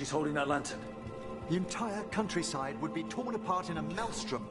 She's holding that lantern. The entire countryside would be torn apart in a maelstrom.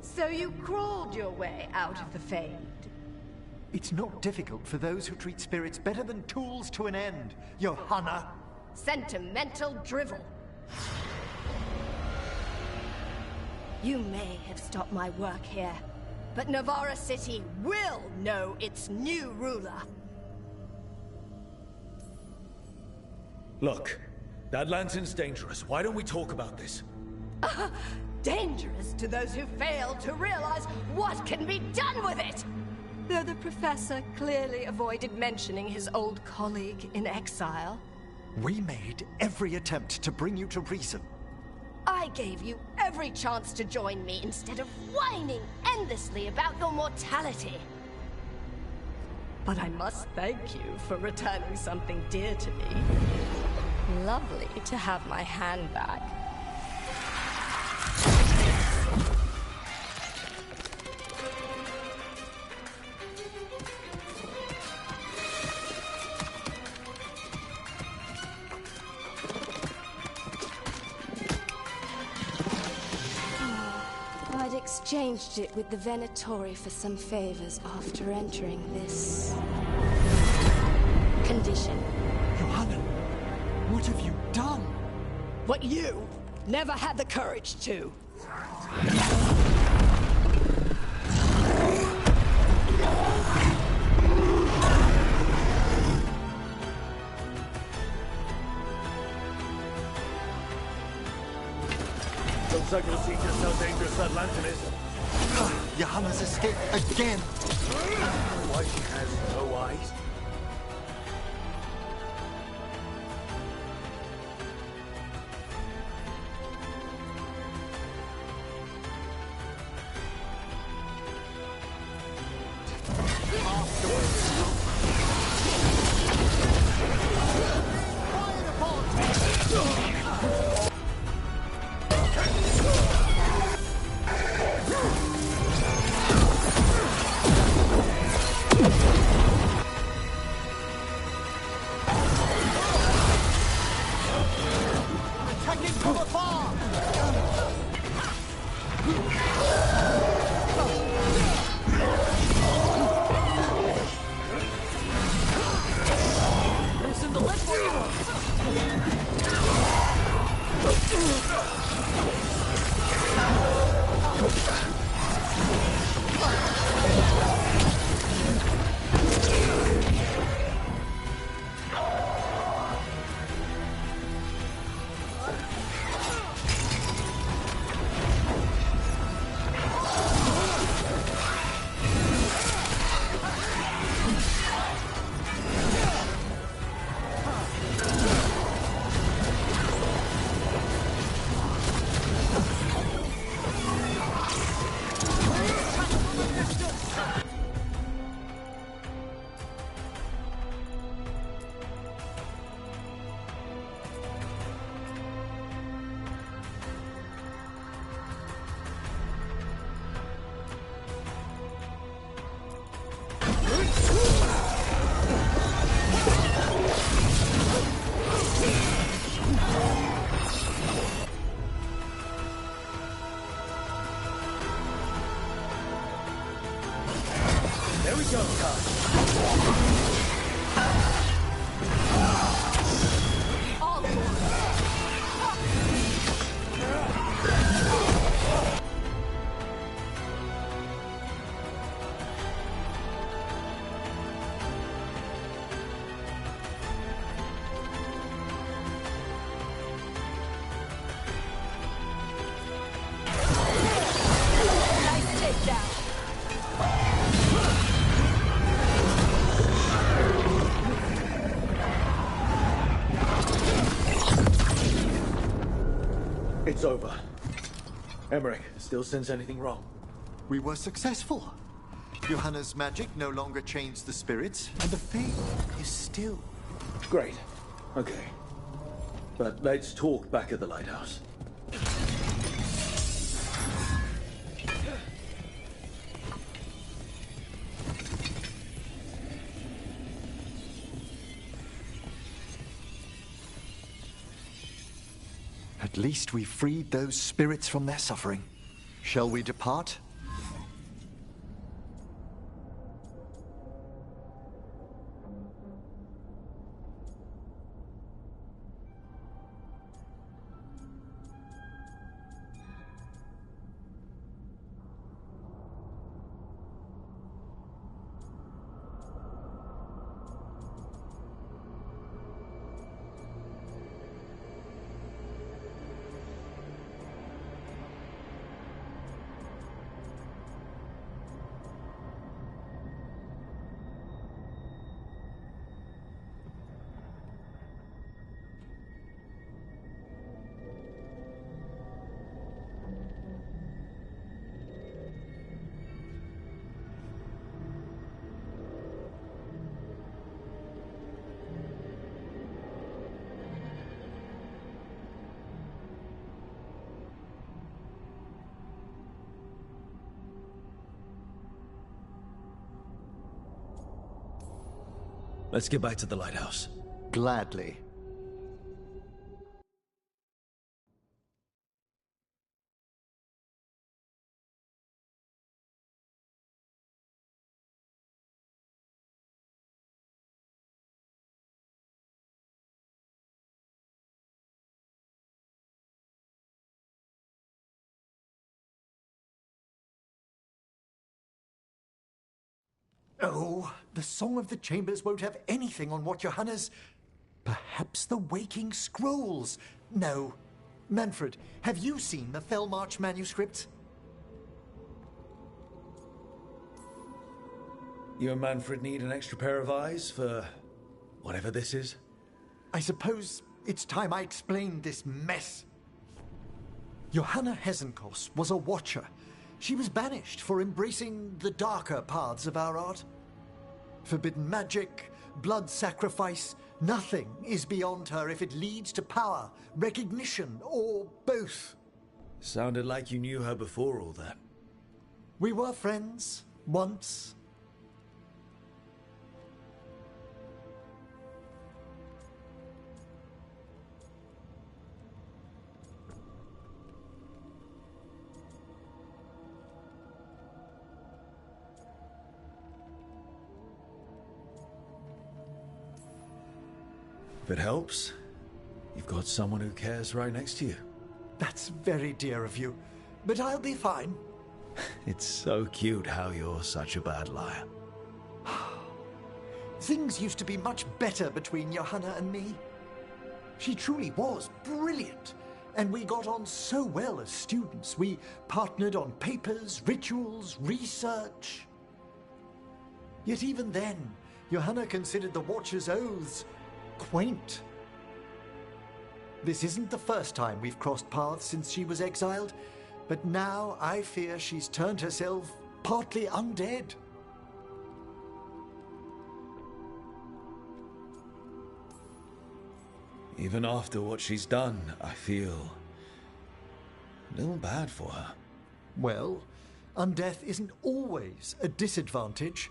So you crawled your way out of the Fade? It's not difficult for those who treat spirits better than tools to an end, Johanna. Sentimental drivel. You may have stopped my work here, but Navarra City will know its new ruler. Look, that lantern's dangerous. Why don't we talk about this? Dangerous to those who fail to realize what can be done with it! Though the professor clearly avoided mentioning his old colleague in exile. We made every attempt to bring you to reason. I gave you every chance to join me instead of whining endlessly about your mortality. But I must thank you for returning something dear to me. Lovely to have my hand back. I'd exchanged it with the Venatori for some favors after entering this condition. Johanna, what have you done? What you never had the courage to. Looks like we'll see just how dangerous that lantern is. Johanna's escaped again. Why she has no eyes? It's over. Emmerich, still sense anything wrong? We were successful. Johanna's magic no longer changed the spirits, and the fate is still. Great. Okay. But let's talk back at the lighthouse. At least we freed those spirits from their suffering. Shall we depart? Let's get back to the lighthouse. Gladly. Oh, the Song of the Chambers won't have anything on what Johanna's... Perhaps the Waking Scrolls? No. Manfred, have you seen the Fellmarch manuscripts? You and Manfred need an extra pair of eyes for... whatever this is? I suppose it's time I explained this mess. Johanna Hesenkos was a watcher. She was banished for embracing the darker paths of our art. Forbidden magic, blood sacrifice, nothing is beyond her if it leads to power, recognition, or both. Sounded like you knew her before all that. We were friends, once. If it helps, you've got someone who cares right next to you. That's very dear of you, but I'll be fine. It's so cute how you're such a bad liar. Things used to be much better between Johanna and me. She truly was brilliant, and we got on so well as students. We partnered on papers, rituals, research. Yet even then, Johanna considered the Watcher's oaths quaint. This isn't the first time we've crossed paths since she was exiled, but now I fear she's turned herself partly undead. Even after what she's done, I feel a little bad for her. Well, undeath isn't always a disadvantage.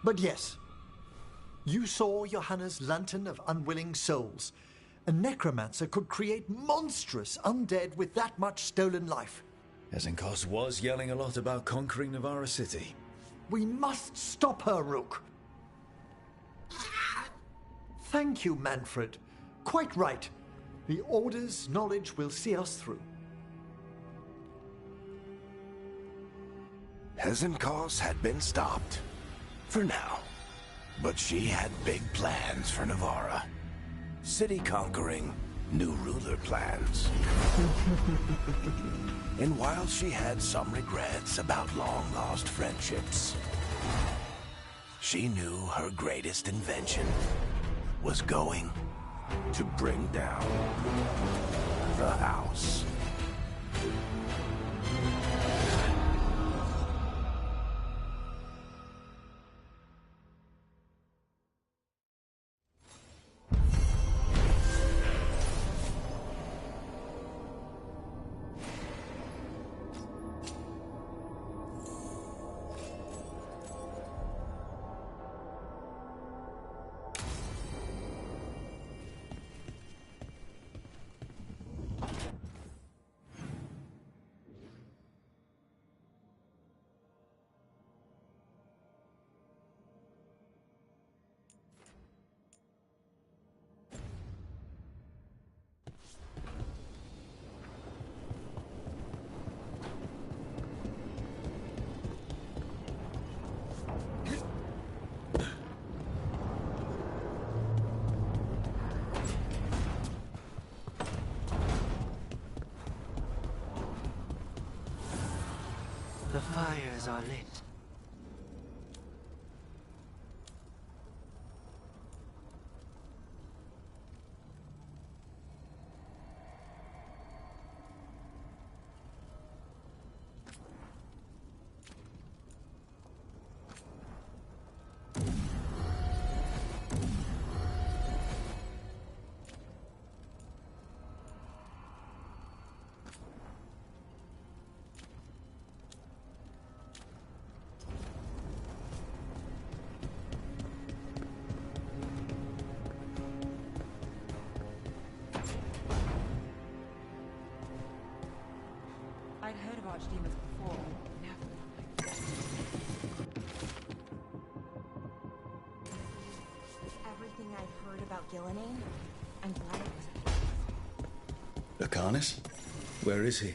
But yes, you saw Johanna's Lantern of Unwilling Souls. A necromancer could create monstrous undead with that much stolen life. Hesenkos was yelling a lot about conquering Navarra City. We must stop her, Rook. Thank you, Manfred. Quite right. The Order's knowledge will see us through. Hesenkos had been stopped. For now. But she had big plans for Navarra. City conquering, new ruler plans. And while she had some regrets about long-lost friendships, she knew her greatest invention was going to bring down the house. The fires are lit. I'd heard of archdemons before, never like this. Everything I've heard about Gillenane, I'm glad it was. Arcanis? Where is he?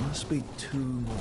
Must be two more.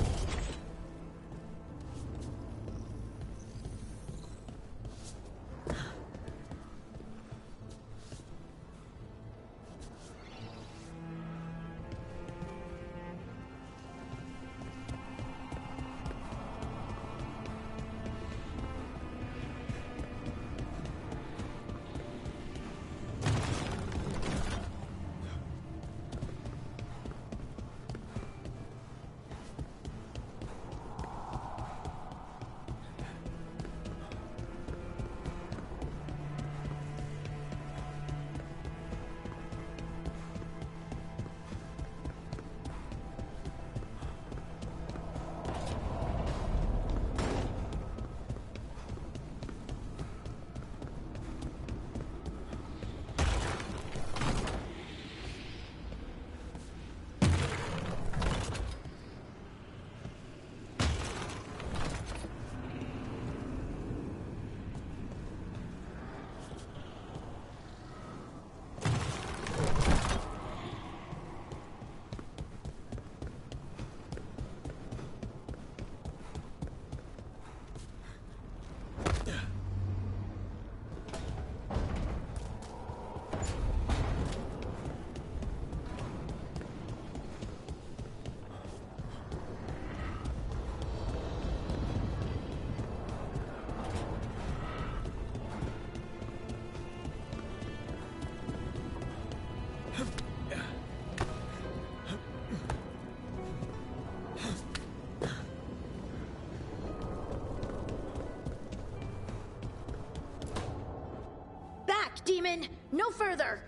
demon! No further!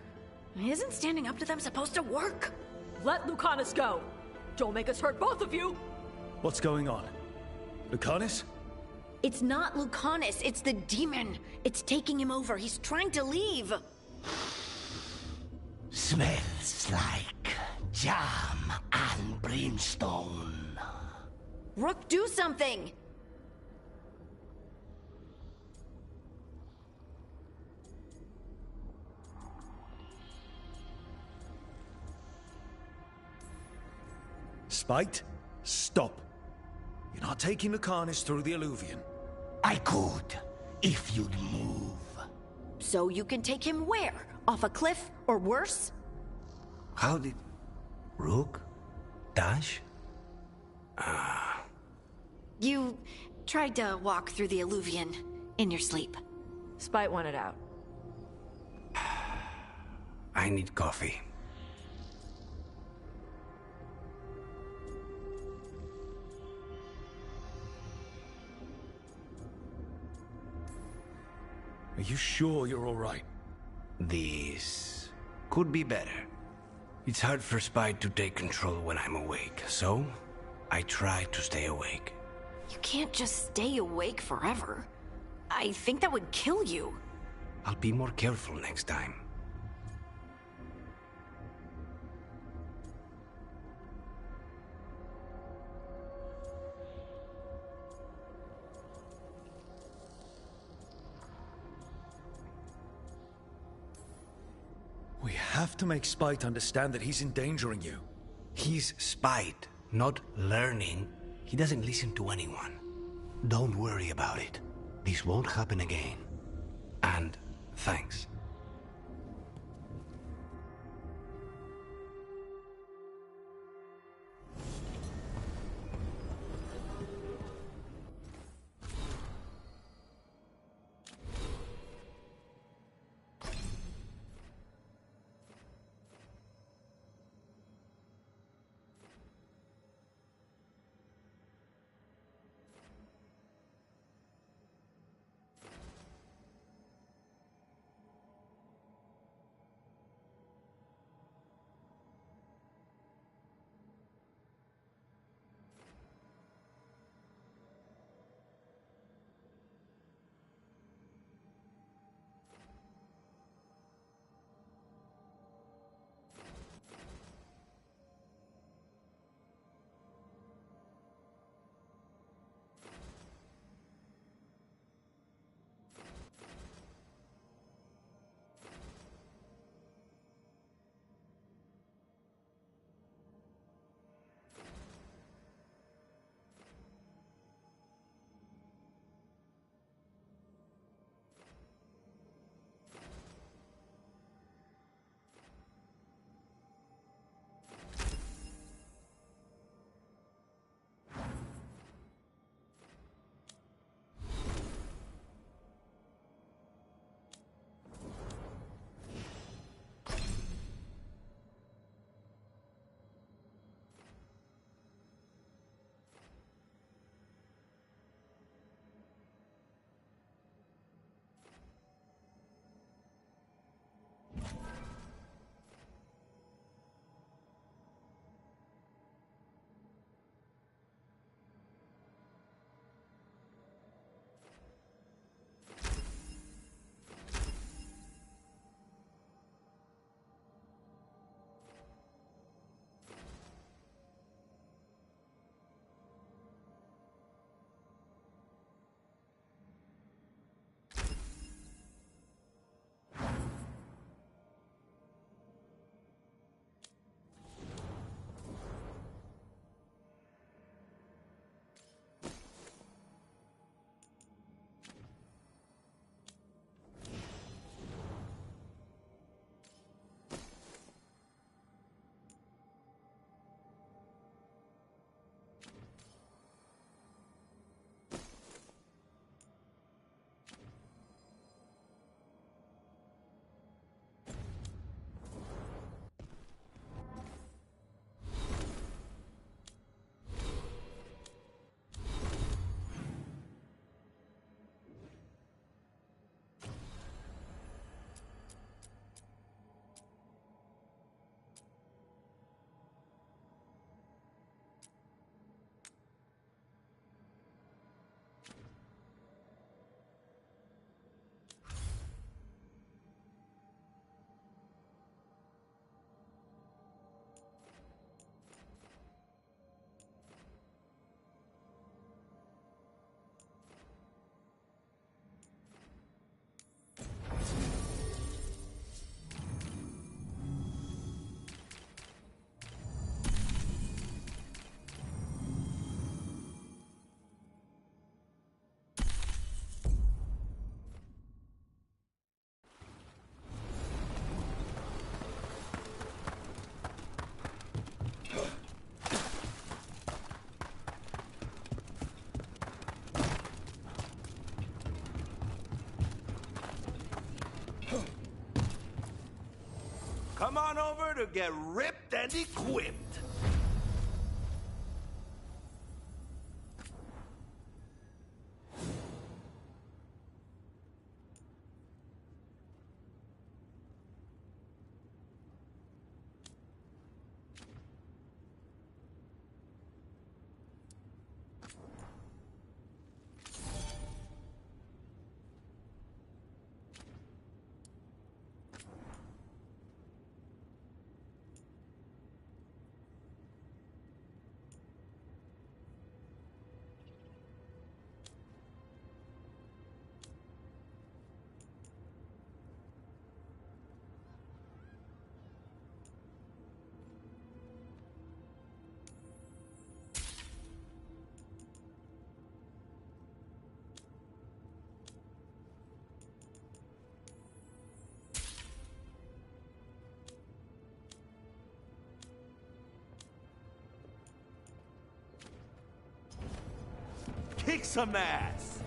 Isn't standing up to them supposed to work? Let Lucanus go! Don't make us hurt both of you! What's going on? Lucanus? It's not Lucanus, it's the demon. It's taking him over. He's trying to leave. Smells like jam and brimstone. Rook, do something! Spite, stop. You're not taking Lucanus through the Illuvian. I could, if you'd move. So you can take him where? Off a cliff, or worse? How did... Rook? Dash? You tried to walk through the Illuvian in your sleep. Spite wanted out. I need coffee. Are you sure you're all right? This could be better. It's hard for Spite to take control when I'm awake, so I try to stay awake. You can't just stay awake forever. I think that would kill you. I'll be more careful next time. We have to make Spite understand that he's endangering you. He's Spite, not learning. He doesn't listen to anyone. Don't worry about it. This won't happen again. And thanks. come on over to get ripped and equipped. Kick some ass!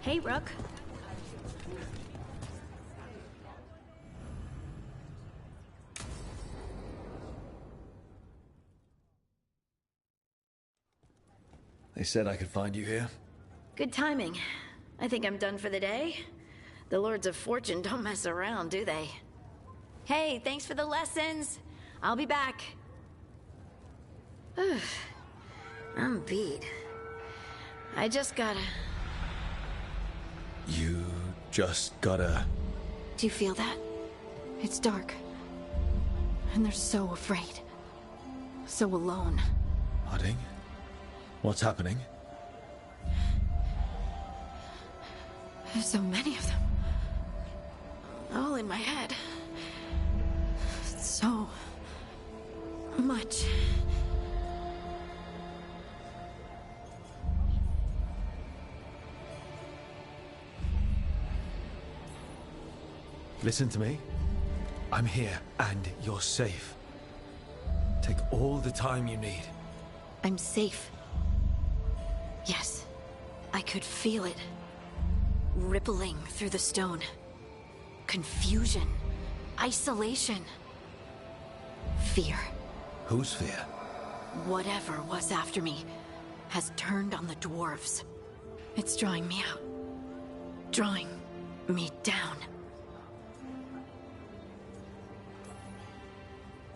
Hey, Rook. They said I could find you here. Good timing. I think I'm done for the day. The Lords of Fortune don't mess around, do they? Hey, thanks for the lessons. I'll be back. I'm beat. I just gotta... You just gotta... Do you feel that? It's dark. And they're so afraid. So alone. Harding? What's happening? There's so many of them. All in my head. So much. Listen to me. I'm here, and you're safe. Take all the time you need. I'm safe. Yes. I could feel it. Rippling through the stone. Confusion. Isolation. Fear. Whose fear? Whatever was after me has turned on the dwarves. It's drawing me out. Drawing me down.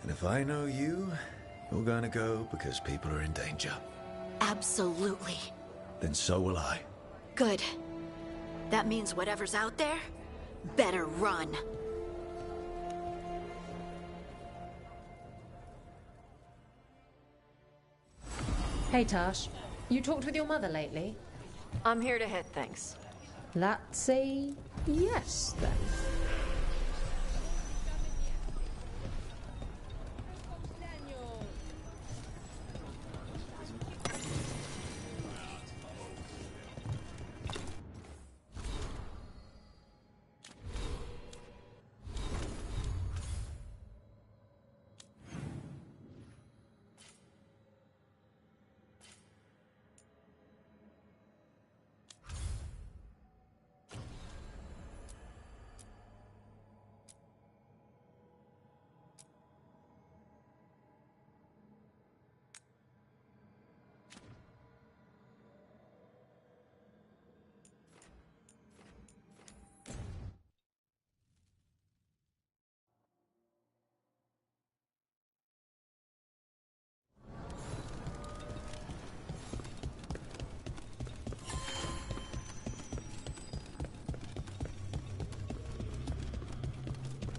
And if I know you, you're gonna go because people are in danger. Absolutely. Then so will I. Good. That means whatever's out there better run. Hey, Tash. You talked with your mother lately? I'm here to hit things. Let's say yes, then.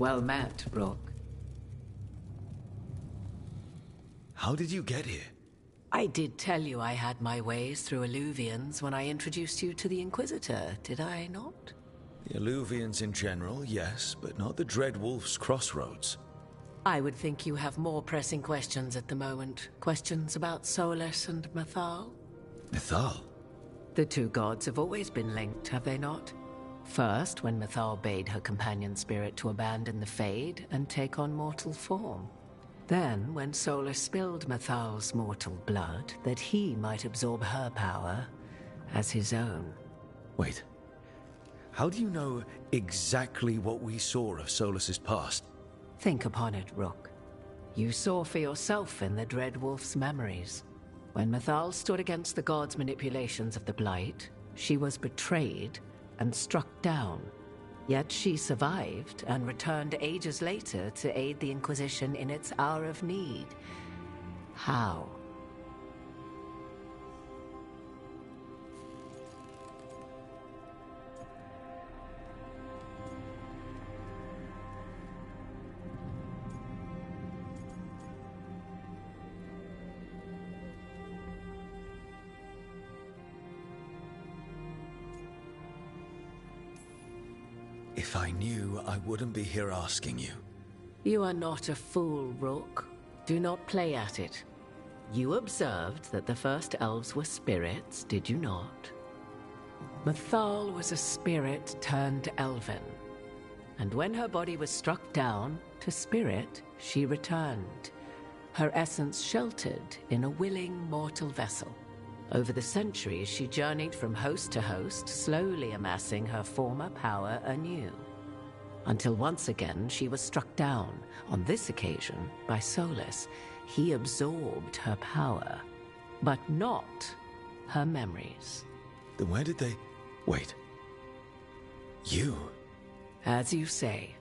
Well met, Rook. How did you get here? I did tell you I had my ways through Illuvians when I introduced you to the Inquisitor, did I not? The Illuvians in general, yes, but not the Dreadwolf's Crossroads. I would think you have more pressing questions at the moment. Questions about Solas and Mythal? Mythal? The two gods have always been linked, have they not? First, when Mythal bade her companion spirit to abandon the Fade and take on mortal form. Then, when Solus spilled Mathal's mortal blood, that he might absorb her power as his own. Wait. How do you know exactly what we saw of Solus's past? Think upon it, Rook. You saw for yourself in the Dread Wolf's memories. When Mathal stood against the gods' manipulations of the Blight, she was betrayed and struck down. Yet she survived and returned ages later to aid the Inquisition in its hour of need. How? If I knew, I wouldn't be here asking you. You are not a fool, Rook. Do not play at it. You observed that the first elves were spirits, did you not? Mathal was a spirit turned elven. And when her body was struck down, to spirit, she returned. Her essence sheltered in a willing mortal vessel. Over the centuries, she journeyed from host to host, slowly amassing her former power anew. Until once again, she was struck down, on this occasion, by Solus. He absorbed her power, but not her memories. Then where did they... Wait. You? As you say.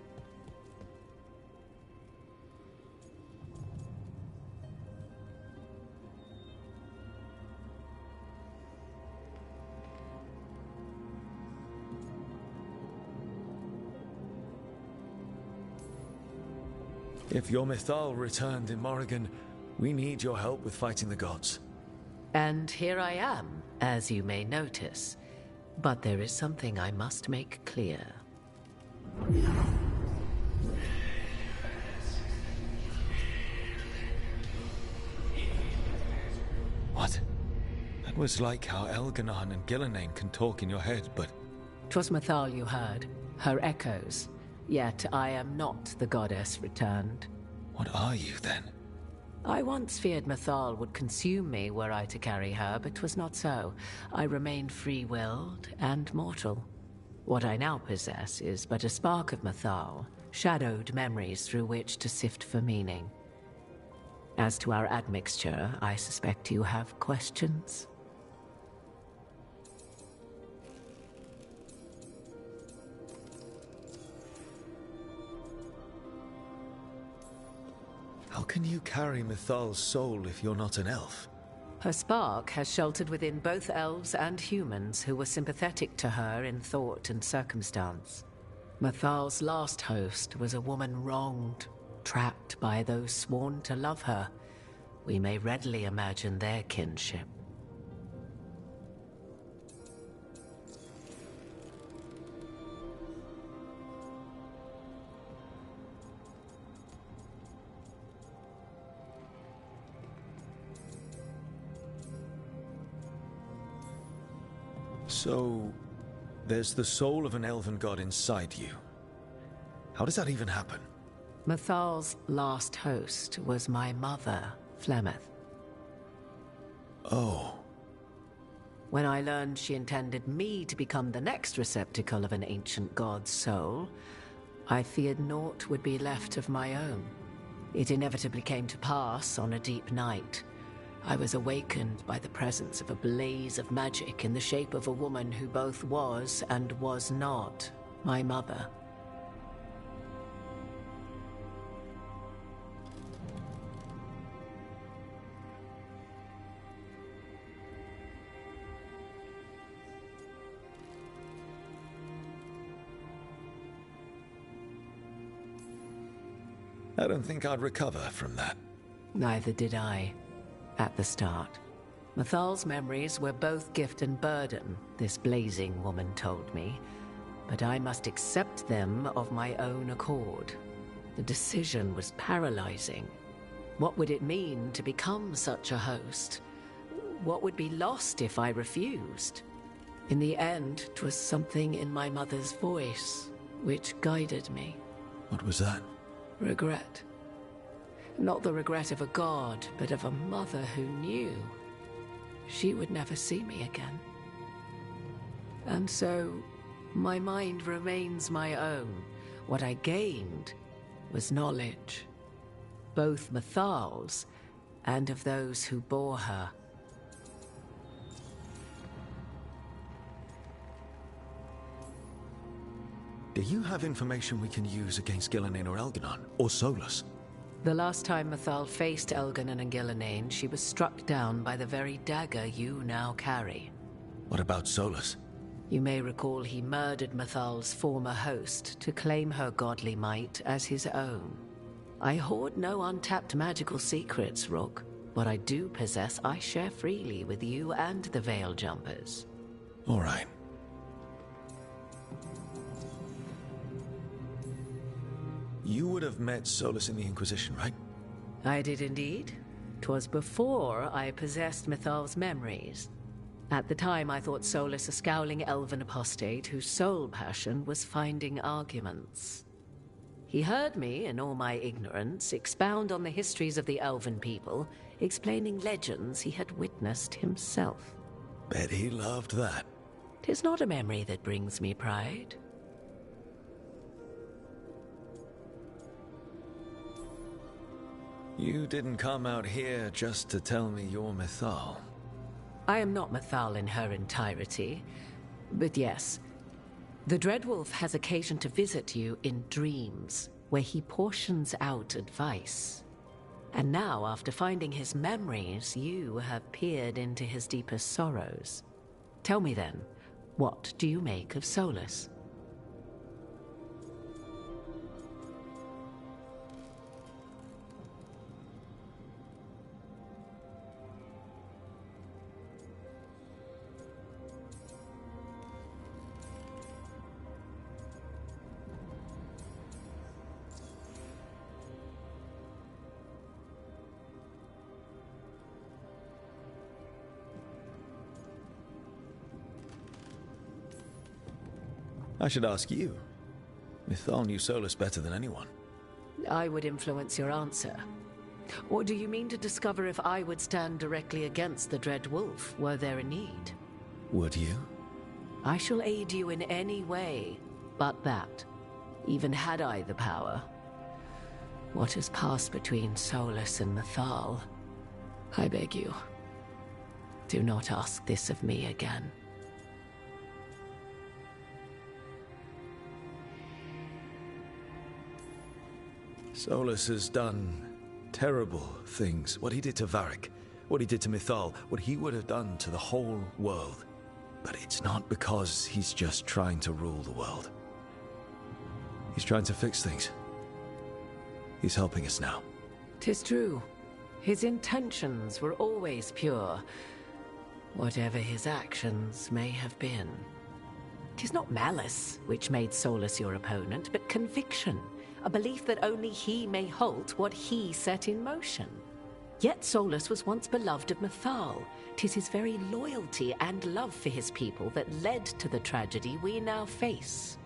If your Mythal returned in Morrigan, we need your help with fighting the gods. And here I am, as you may notice. But there is something I must make clear. What? That was like how Elganon and Gillenane can talk in your head, but... 'Twas Mythal you heard, her echoes. Yet I am not the goddess returned. What are you, then? I once feared Mythal would consume me were I to carry her, but 'twas not so. I remained free-willed and mortal. What I now possess is but a spark of Mythal, shadowed memories through which to sift for meaning. As to our admixture, I suspect you have questions? How can you carry Mythal's soul if you're not an elf? Her spark has sheltered within both elves and humans who were sympathetic to her in thought and circumstance. Mythal's last host was a woman wronged, trapped by those sworn to love her. We may readily imagine their kinship. So, there's the soul of an elven god inside you. How does that even happen? Mythal's last host was my mother, Flemeth. Oh. When I learned she intended me to become the next receptacle of an ancient god's soul, I feared naught would be left of my own. It inevitably came to pass on a deep night. I was awakened by the presence of a blaze of magic in the shape of a woman who both was and was not my mother. I don't think I'd recover from that. Neither did I. At the start. Mythal's memories were both gift and burden, this blazing woman told me, but I must accept them of my own accord. The decision was paralyzing. What would it mean to become such a host? What would be lost if I refused? In the end, 'twas something in my mother's voice which guided me. What was that? Regret. Not the regret of a god, but of a mother who knew she would never see me again. And so, my mind remains my own. What I gained was knowledge, both Mythal's and of those who bore her. Do you have information we can use against Gillenane or Elganon, or Solus? The last time Mythal faced Elganon and Gillenane, she was struck down by the very dagger you now carry. What about Solus? You may recall he murdered Mythal's former host to claim her godly might as his own. I hoard no untapped magical secrets, Rook. What I do possess, I share freely with you and the Veil Jumpers. All right. You would have met Solus in the Inquisition, right? I did indeed. 'Twas before I possessed Mythal's memories. At the time, I thought Solus a scowling elven apostate whose sole passion was finding arguments. He heard me, in all my ignorance, expound on the histories of the elven people, explaining legends he had witnessed himself. Bet he loved that. 'Tis not a memory that brings me pride. You didn't come out here just to tell me you're Mythal. I am not Mythal in her entirety, but yes, the Dreadwolf has occasion to visit you in dreams, where he portions out advice. And now, after finding his memories, you have peered into his deepest sorrows. Tell me then, what do you make of Solus? I should ask you. Mythal knew Solus better than anyone. I would influence your answer. Or do you mean to discover if I would stand directly against the Dread Wolf, were there a need? Would you? I shall aid you in any way, but that, even had I the power. What has passed between Solus and Mythal, I beg you, do not ask this of me again. Solus has done terrible things. What he did to Varric, what he did to Mythal, what he would have done to the whole world. But it's not because he's just trying to rule the world. He's trying to fix things. He's helping us now. 'Tis true. His intentions were always pure, whatever his actions may have been. 'Tis not malice which made Solus your opponent, but conviction. A belief that only he may halt what he set in motion. Yet Solus was once beloved of Mythal. 'Tis his very loyalty and love for his people that led to the tragedy we now face.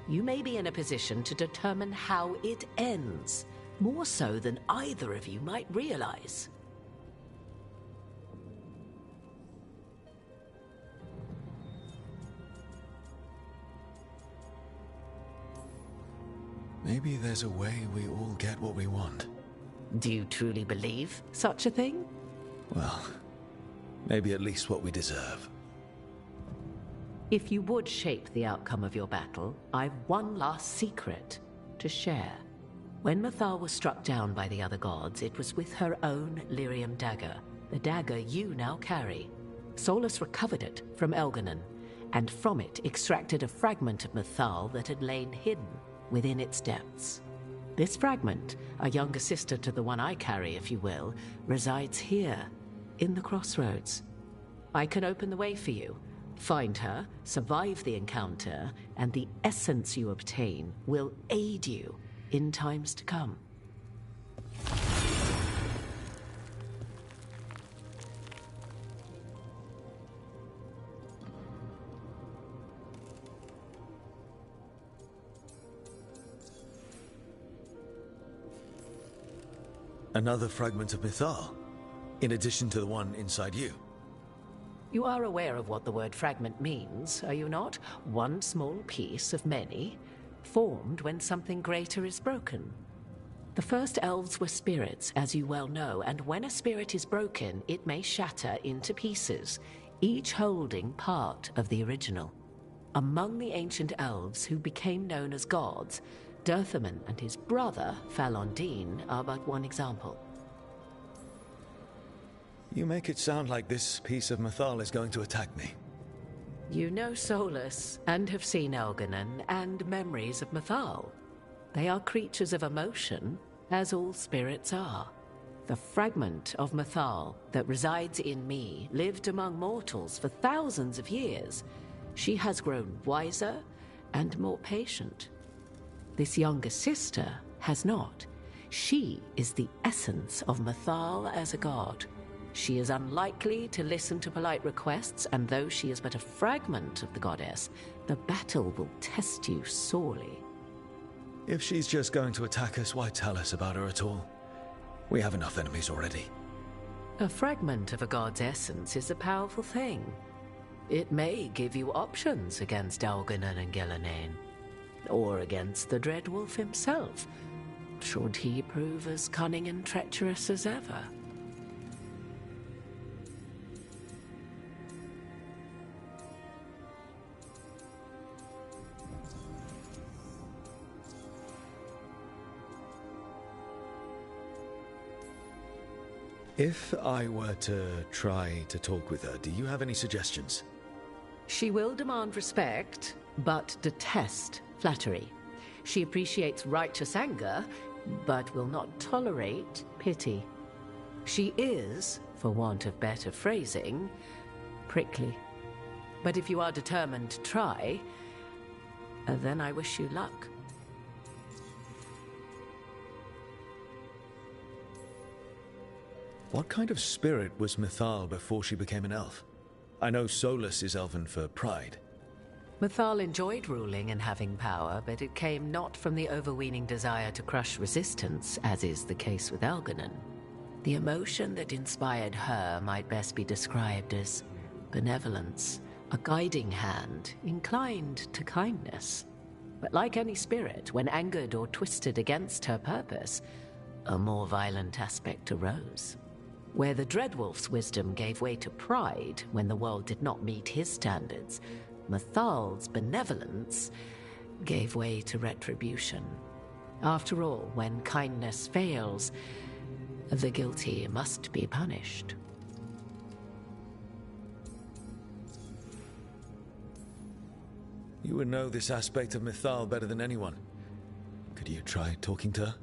You may be in a position to determine how it ends, more so than either of you might realize. Maybe there's a way we all get what we want. Do you truly believe such a thing? Well, maybe at least what we deserve. If you would shape the outcome of your battle, I've one last secret to share. When Mythal was struck down by the other gods, it was with her own Lyrium dagger, the dagger you now carry. Solus recovered it from Elganon, and from it extracted a fragment of Mythal that had lain hidden within its depths. This fragment, a younger sister to the one I carry, if you will, resides here, in the crossroads. I can open the way for you. Find her, survive the encounter, and the essence you obtain will aid you in times to come. Another fragment of Mythal, in addition to the one inside you. You are aware of what the word fragment means, are you not? One small piece of many, formed when something greater is broken. The first elves were spirits, as you well know, and when a spirit is broken, it may shatter into pieces, each holding part of the original. Among the ancient elves who became known as gods, Durthaman and his brother, Falondine, are but one example. You make it sound like this piece of Mythal is going to attack me. You know Solus, and have seen Elganon, and memories of Mythal. They are creatures of emotion, as all spirits are. The fragment of Mythal that resides in me lived among mortals for thousands of years. She has grown wiser and more patient. This younger sister has not. She is the essence of Mythal as a god. She is unlikely to listen to polite requests, and though she is but a fragment of the goddess, the battle will test you sorely. If she's just going to attack us, why tell us about her at all? We have enough enemies already. A fragment of a god's essence is a powerful thing. It may give you options against Elganon and Gillenane, or against the Dreadwolf himself, should he prove as cunning and treacherous as ever. If I were to try to talk with her, do you have any suggestions? She will demand respect, but detest flattery. She appreciates righteous anger, but will not tolerate pity. She is, for want of better phrasing, prickly. But if you are determined to try, then I wish you luck. What kind of spirit was Mythal before she became an elf? I know Solus is elven for pride. Mythal enjoyed ruling and having power, but it came not from the overweening desire to crush resistance, as is the case with Elganon. The emotion that inspired her might best be described as benevolence, a guiding hand inclined to kindness. But like any spirit, when angered or twisted against her purpose, a more violent aspect arose. Where the Dreadwolf's wisdom gave way to pride when the world did not meet his standards, Mythal's benevolence gave way to retribution. After all, when kindness fails, the guilty must be punished. You would know this aspect of Mythal better than anyone. Could you try talking to her?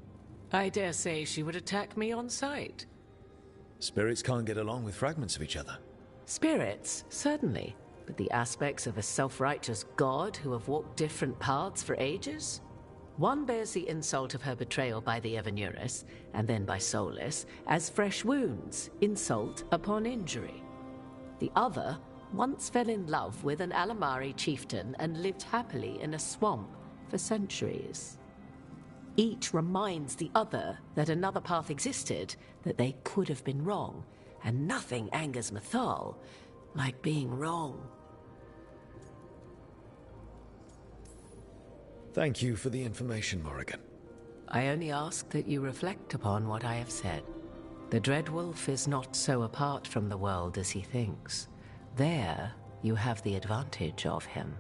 I dare say she would attack me on sight. Spirits can't get along with fragments of each other. Spirits, certainly. But the aspects of a self-righteous god who have walked different paths for ages? One bears the insult of her betrayal by the Evanurus, and then by Solus, as fresh wounds, insult upon injury. The other once fell in love with an Alamari chieftain and lived happily in a swamp for centuries. Each reminds the other that another path existed, that they could have been wrong, and nothing angers Mythal like being wrong. Thank you for the information, Morrigan. I only ask that you reflect upon what I have said. The Dreadwolf is not so apart from the world as he thinks. There, you have the advantage of him.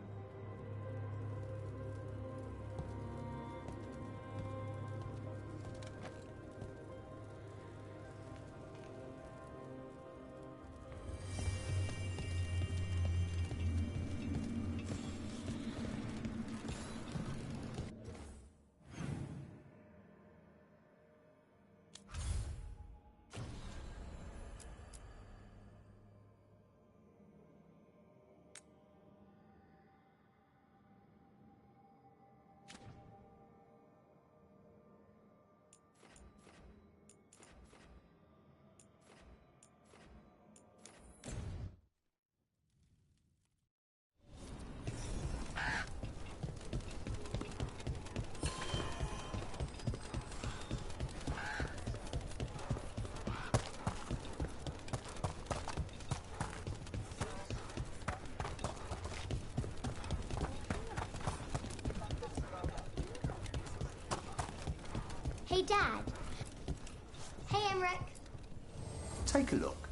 Hey, Dad. Hey, Emmerich. Take a look.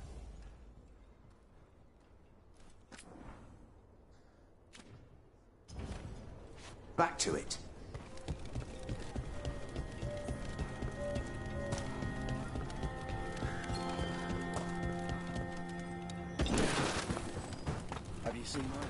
Back to it. Have you seen one?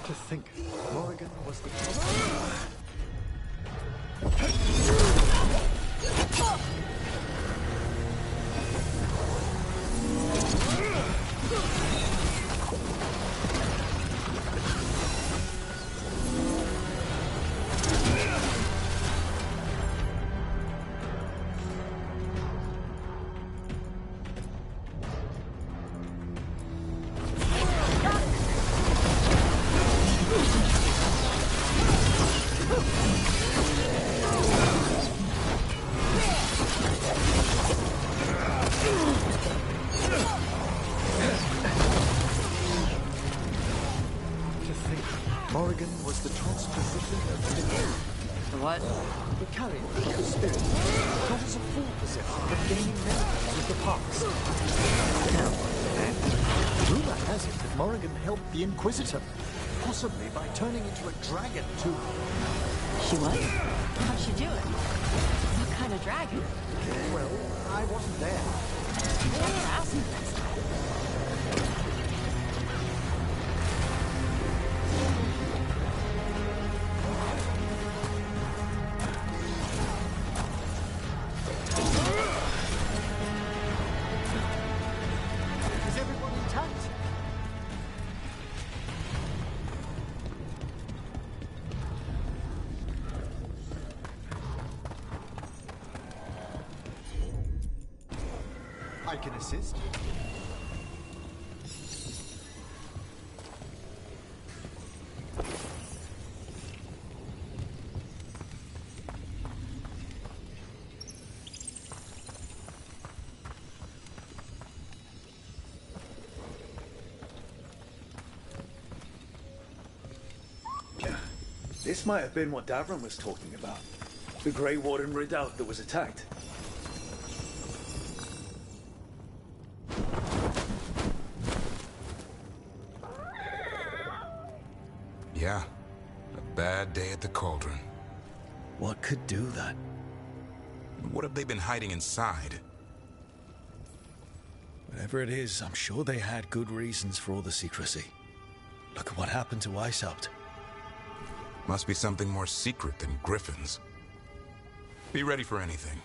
To think Morrigan was the Morrigan was the transposition of the What? The carrier of the spirit, not as a full possessor, but gaining memories of the past. And rumor has it that Morrigan helped the Inquisitor, possibly by turning into a dragon too. She what? How'd she do it? What kind of dragon? Well, I wasn't there. Is everyone intact? I can assist. This might have been what Davron was talking about. The Grey Warden redoubt that was attacked. Yeah. A bad day at the Cauldron. What could do that? What have they been hiding inside? Whatever it is, I'm sure they had good reasons for all the secrecy. Look at what happened to Weishaupt. Must be something more secret than griffins. Be ready for anything.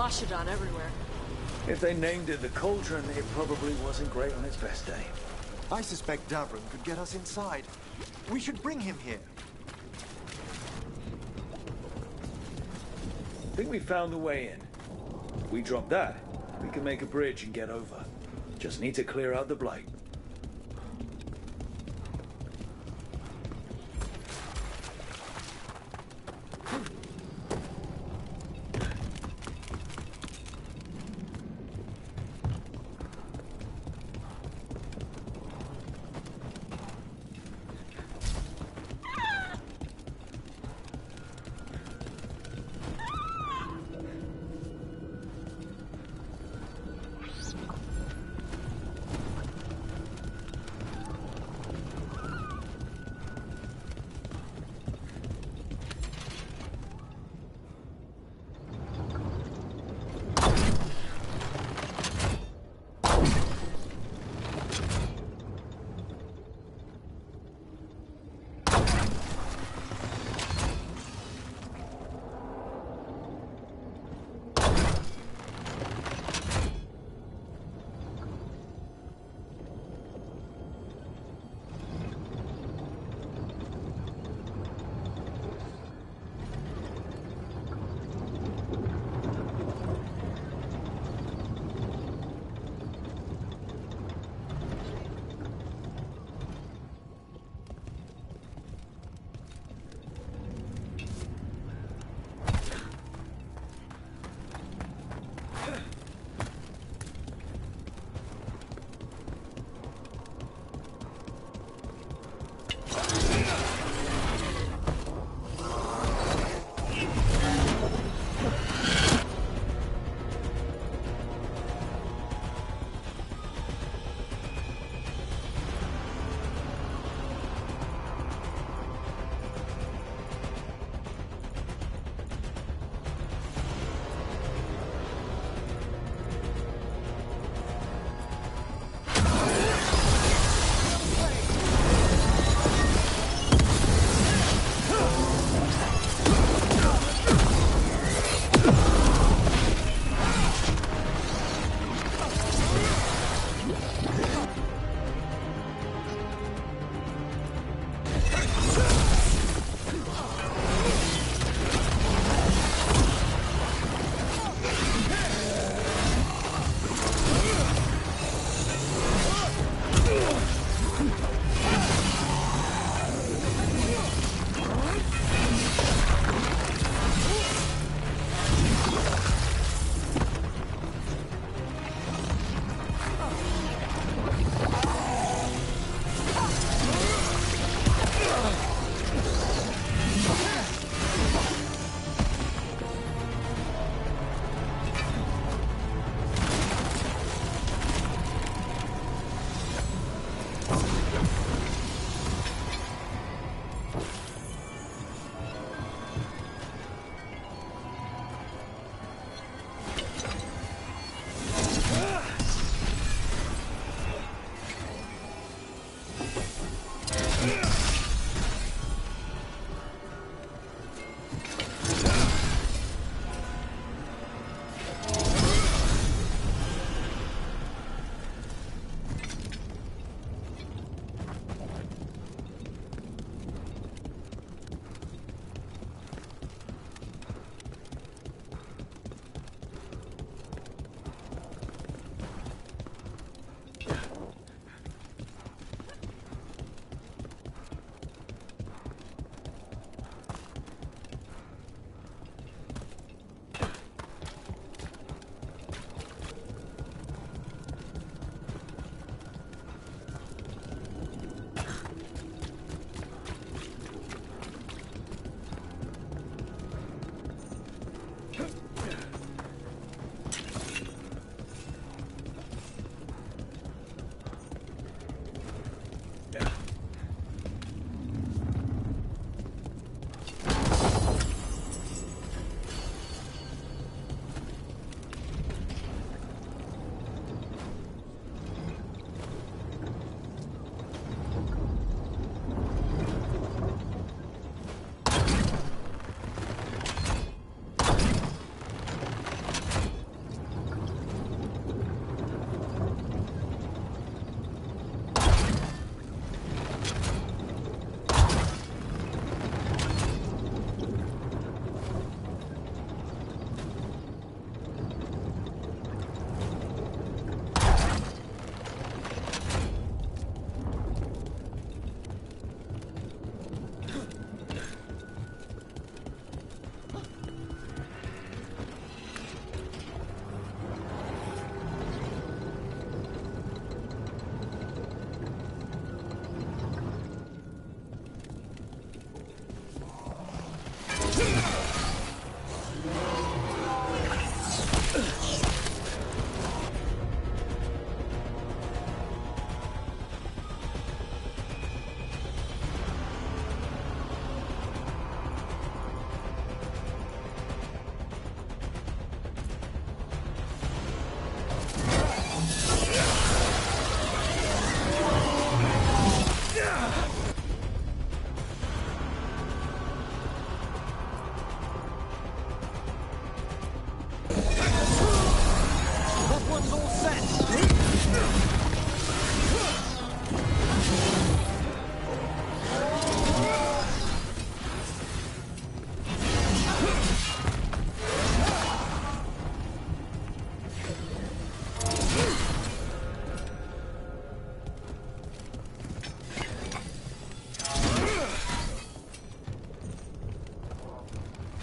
Vashidon everywhere. If they named it the Cauldron, it probably wasn't great on its best day. I suspect Davron could get us inside. We should bring him here. I think we found the way in. If we drop that, we can make a bridge and get over. Just need to clear out the blight.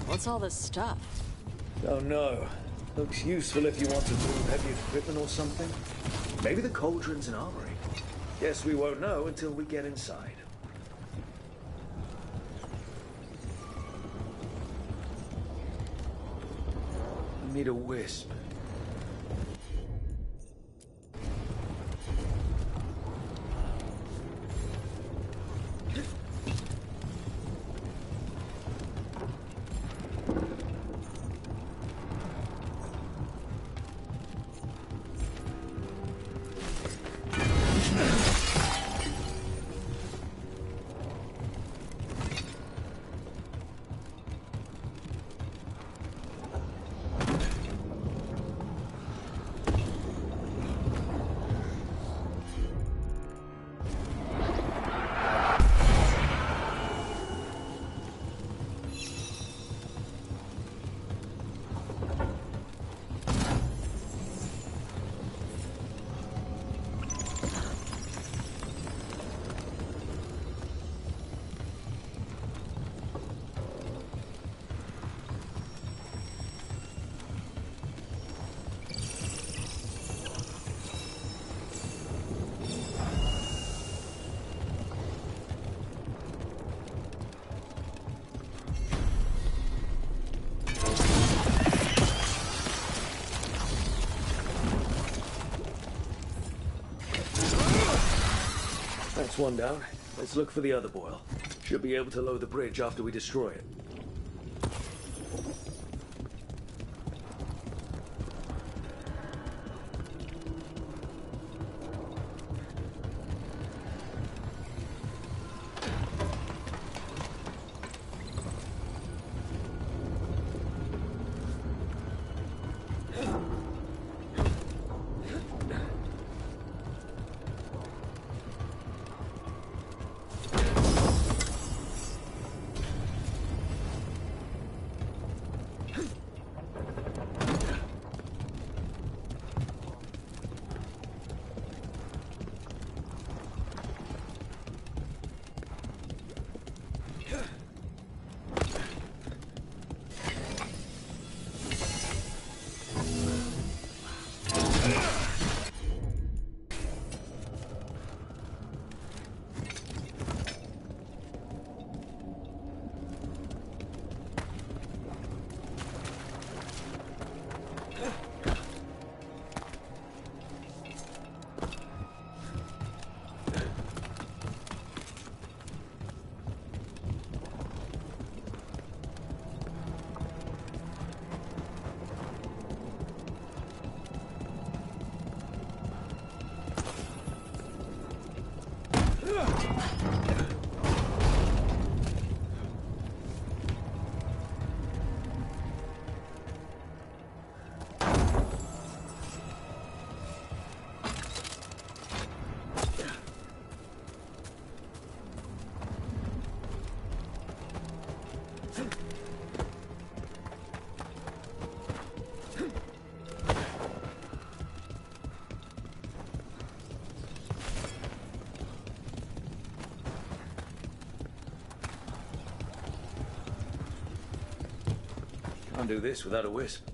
What's all this stuff? Oh no. Looks useful if you want to move heavy equipment or something. Maybe the cauldron's an armory. Guess we won't know until we get inside. I need a wisp. That's one down. Let's look for the other boil. Should be able to lower the bridge after we destroy it. Can't do this without a wisp.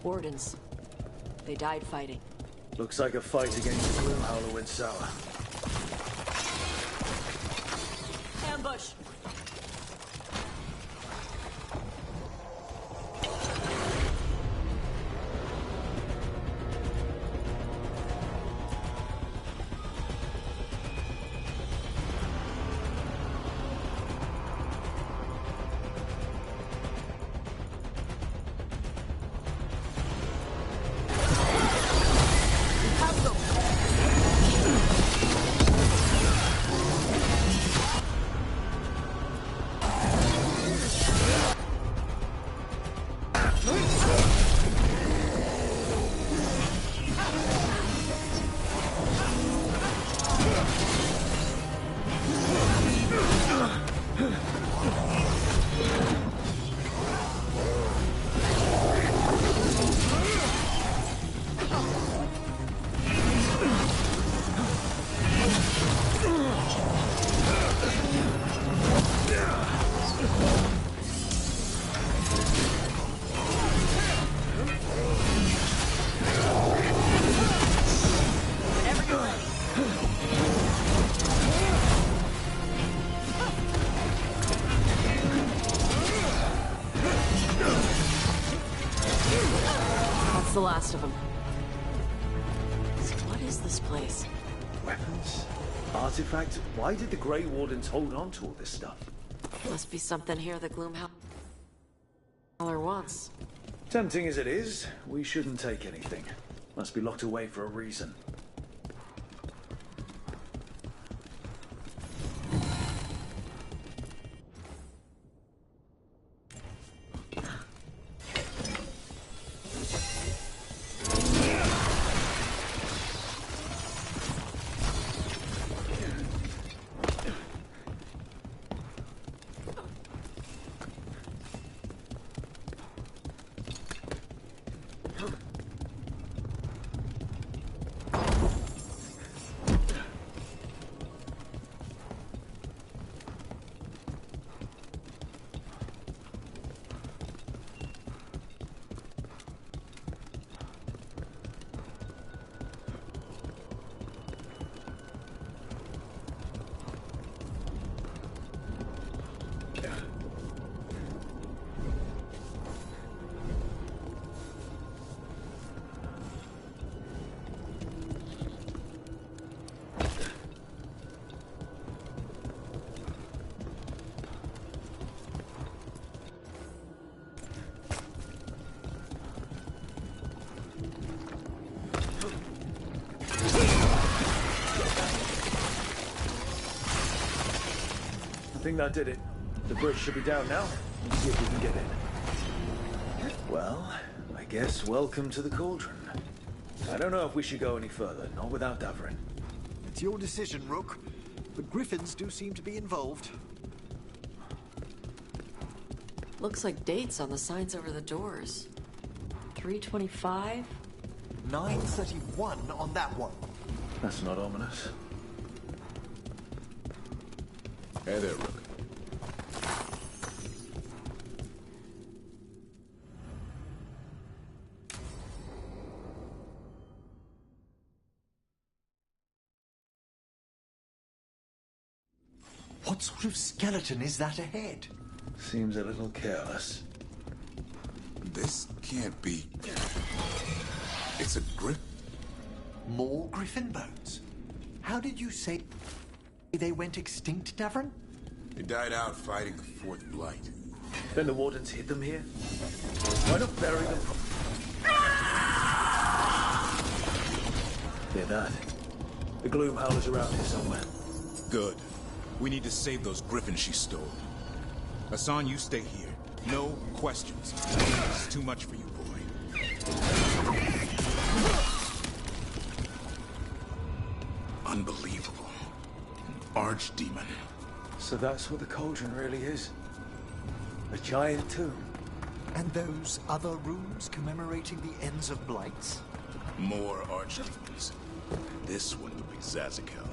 Wardens. They died fighting. Looks like a fight against the Gloomhowler went sour. Ambush! The last of them. So what is this place? Weapons? Artifacts? Why did the Grey Wardens hold on to all this stuff? Must be something here that Gloomhowler wants. Tempting as it is, we shouldn't take anything. Must be locked away for a reason. I think that did it. The bridge should be down now. Let's see if we can get in. Well, I guess welcome to the Cauldron. I don't know if we should go any further, not without Davrin. It's your decision, Rook. The Griffins do seem to be involved. Looks like dates on the signs over the doors. 325? 931 on that one. That's not ominous. Hey there, Rook. What sort of skeleton is that ahead? Seems a little careless. This can't be... It's a grip. More griffin bones? How did you say they went extinct, Davrin? They died out fighting the Fourth Blight. Then the Wardens hid them here? Why not bury them? Hear that? The Gloomhowler's around here somewhere. Good. We need to save those griffins she stole. Hassan, you stay here. No questions. This is too much for you, boy. Unbelievable. An archdemon. So that's what the Cauldron really is? A giant tomb? And those other rooms commemorating the ends of blights? More archdemons. This one would be Zazakel.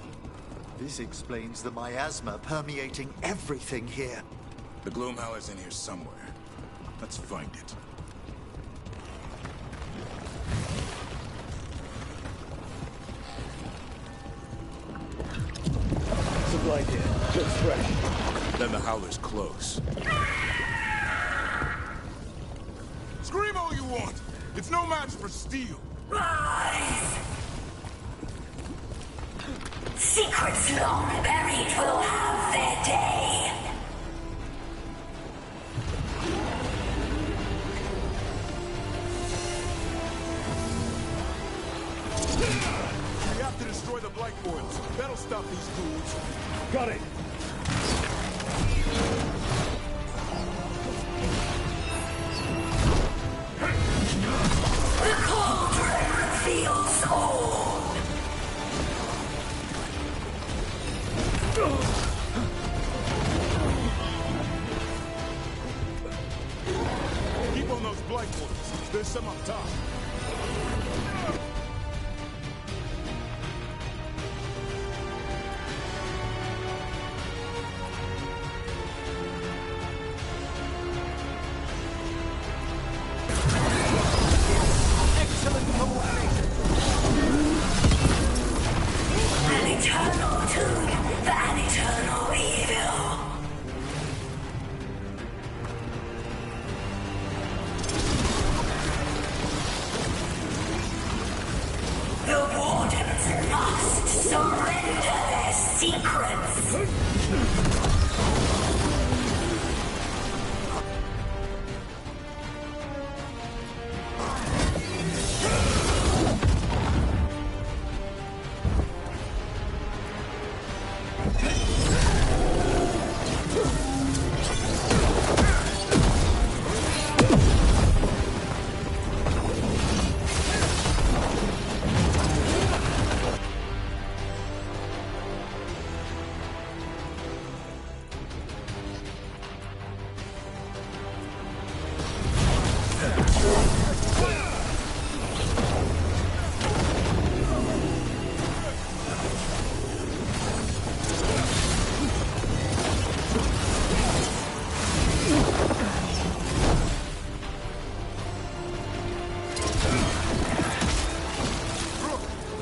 This explains the miasma permeating everything here. The Gloomhowler's in here somewhere. Let's find it. idea. Looks fresh. Then the Howler's close. Scream all you want! It's no match for steel! Rise! Secrets long buried will have their day. We have to destroy the Blight Boils. That'll stop these dudes. Got it. The cauldron reveals all. Keep on those Blight Boils. There's some up top. An eternal tune for an eternal evil. The Wardens must surrender their secrets.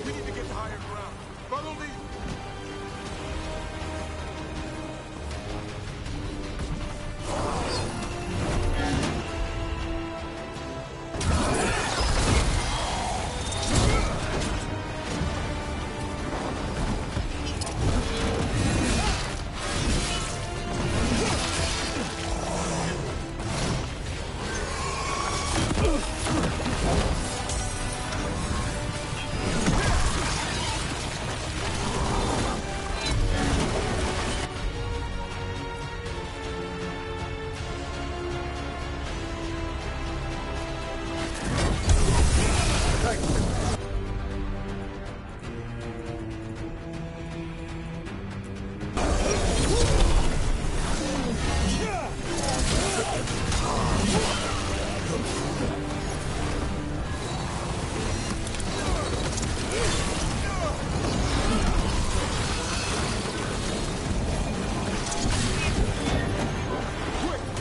We need to get to higher ground. Follow me.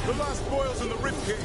The last boils in the ribcage.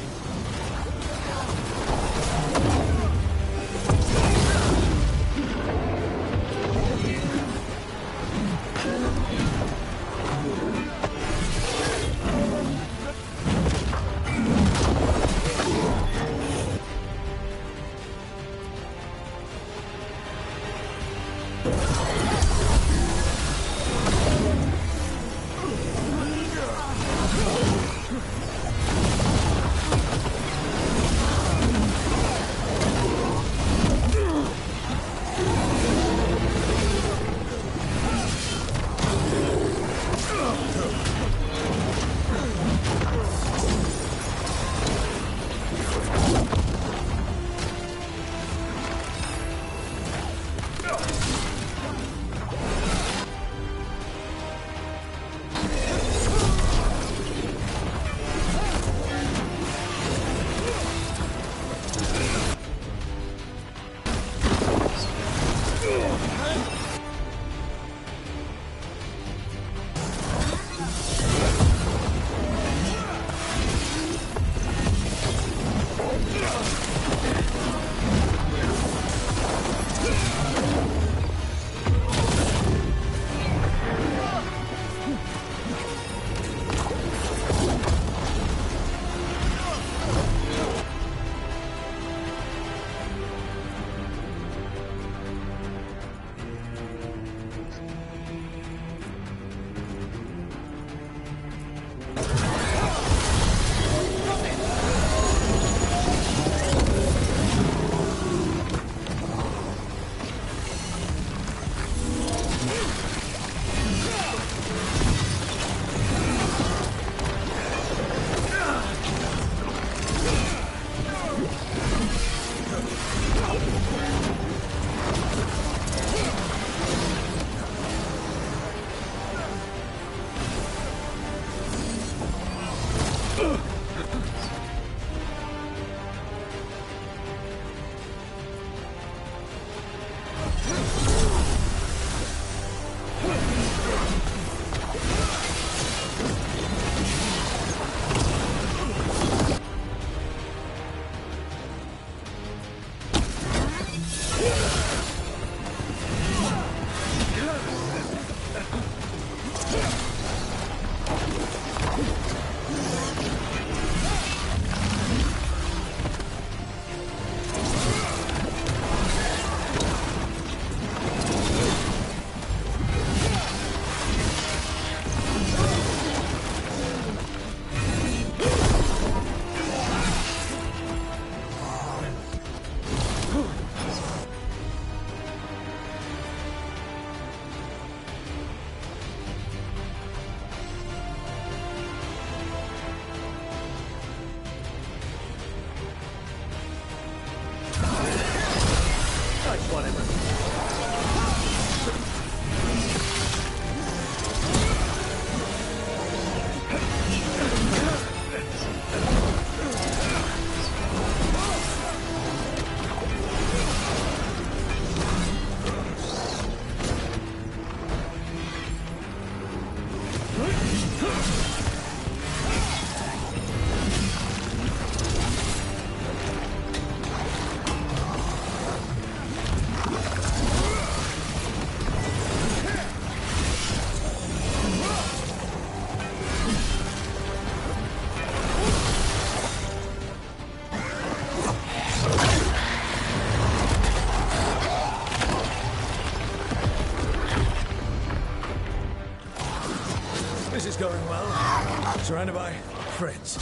This is going well. Surrounded by friends.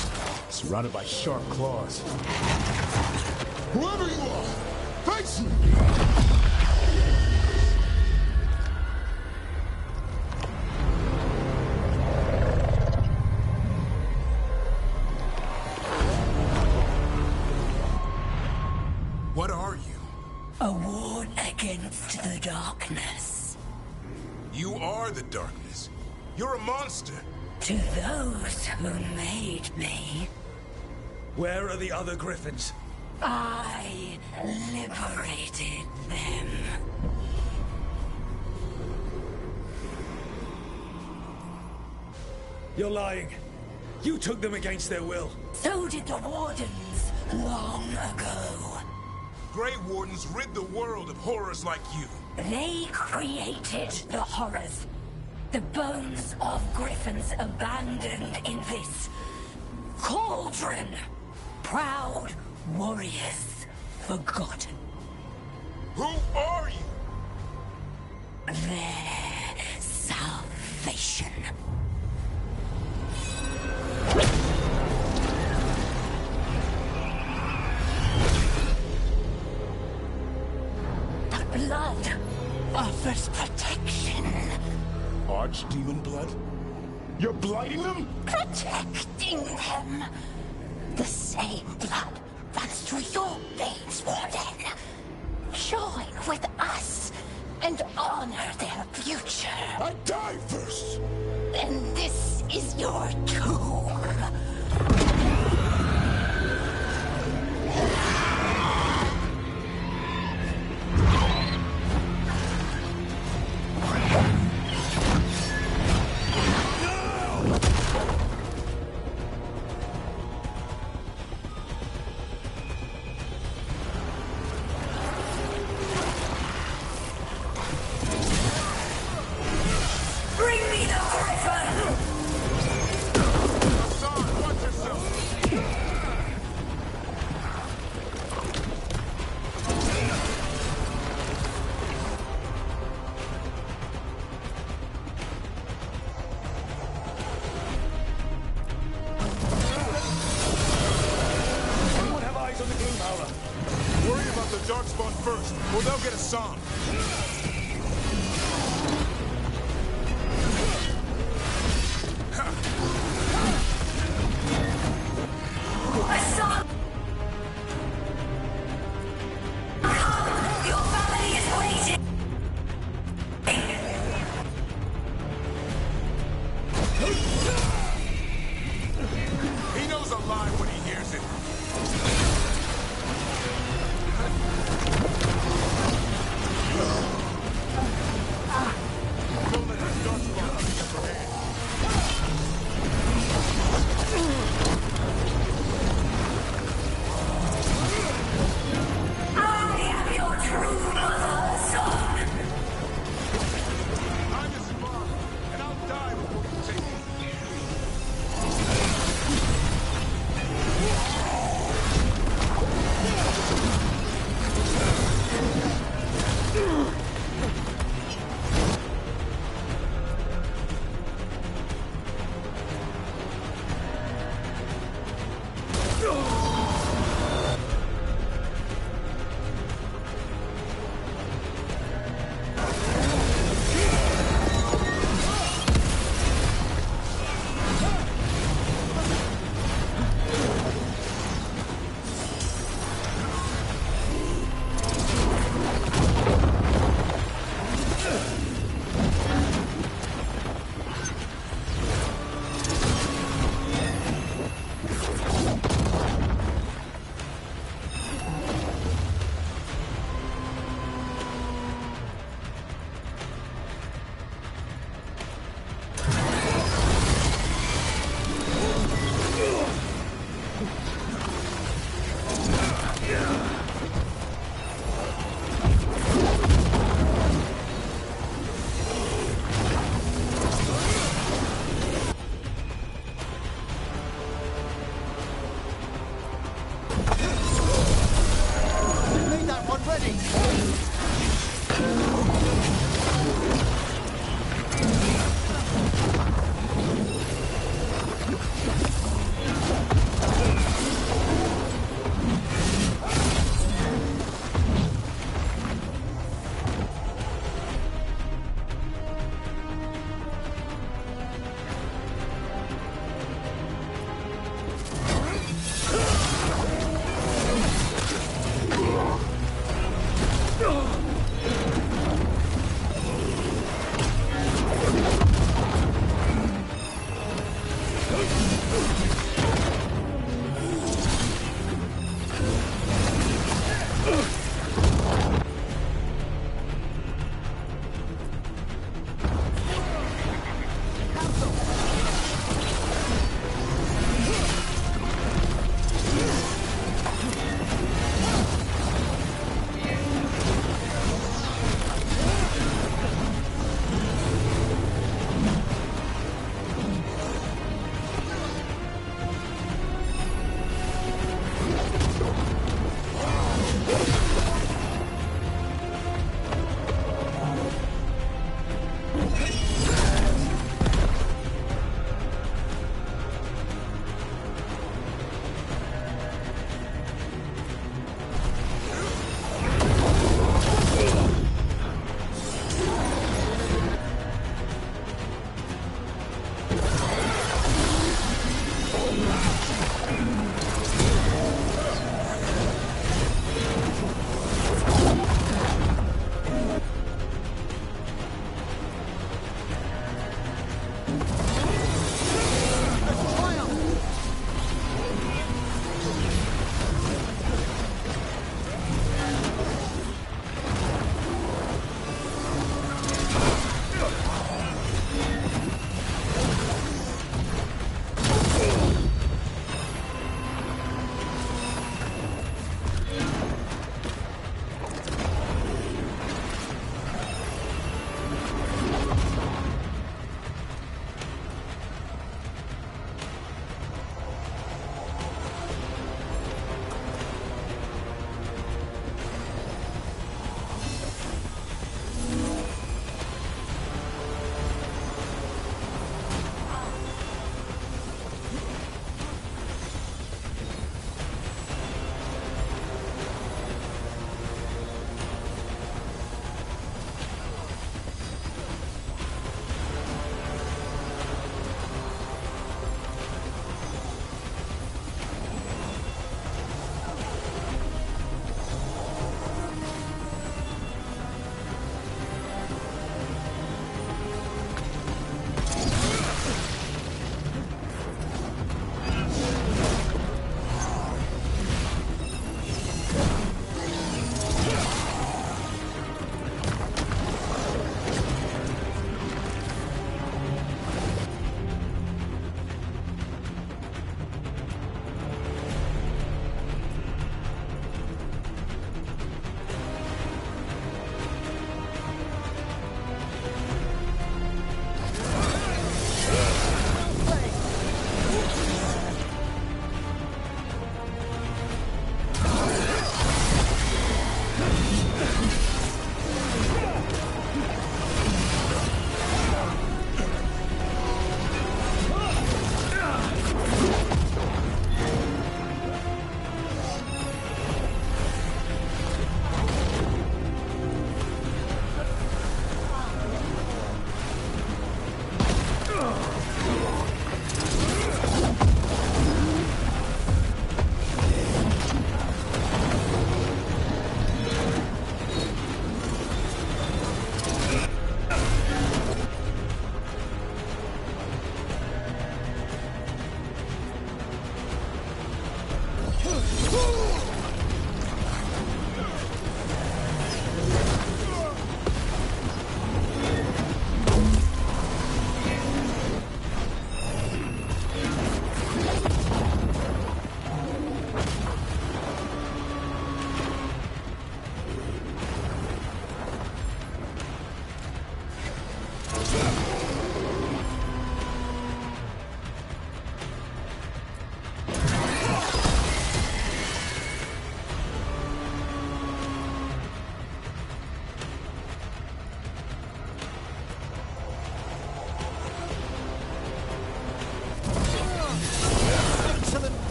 Surrounded by sharp claws. Whoever you are, face me! What are you? A ward against the darkness. You are the darkness. You're a monster. To those who made me, Where are the other Griffins? I liberated them. You're lying. You took them against their will. So did the Wardens long ago. Grey Wardens rid the world of horrors like you. They created the horrors. The bones of Griffins abandoned in this cauldron. Proud warriors forgotten. Who are you? Their salvation. The blood offers protection. Archdemon blood? You're blighting them? Protecting them. The same blood runs through your veins, Warden. Join with us and honor their future. I die first! Then this is your tomb. Bring me the Griffin! Hassan, watch yourself! Anyone have eyes on the Gloomhowler? Worry about the Darkspawn first, or they'll get Hassan. Hassan! Your family is waiting! He knows a lie when he hears it.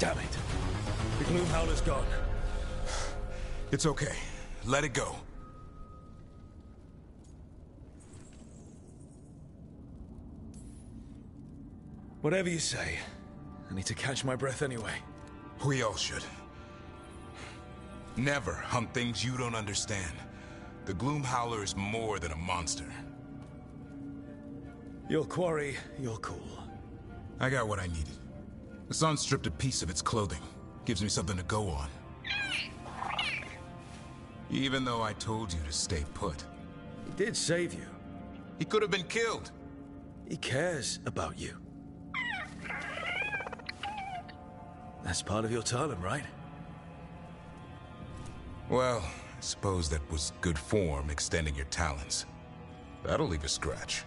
Damn it. The Gloomhowler's gone. It's okay. Let it go. Whatever you say. I need to catch my breath anyway. We all should. Never hunt things you don't understand. The Gloomhowler is more than a monster. Your quarry, you're cool. I got what I needed. Hassan stripped a piece of its clothing. Gives me something to go on. Even though I told you to stay put. He did save you. He could have been killed. He cares about you. That's part of your talent, right? Well, I suppose that was good form, extending your talons. That'll leave a scratch.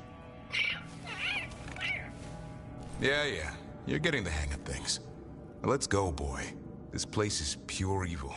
Yeah, you're getting the hang of things. Now let's go, boy. This place is pure evil.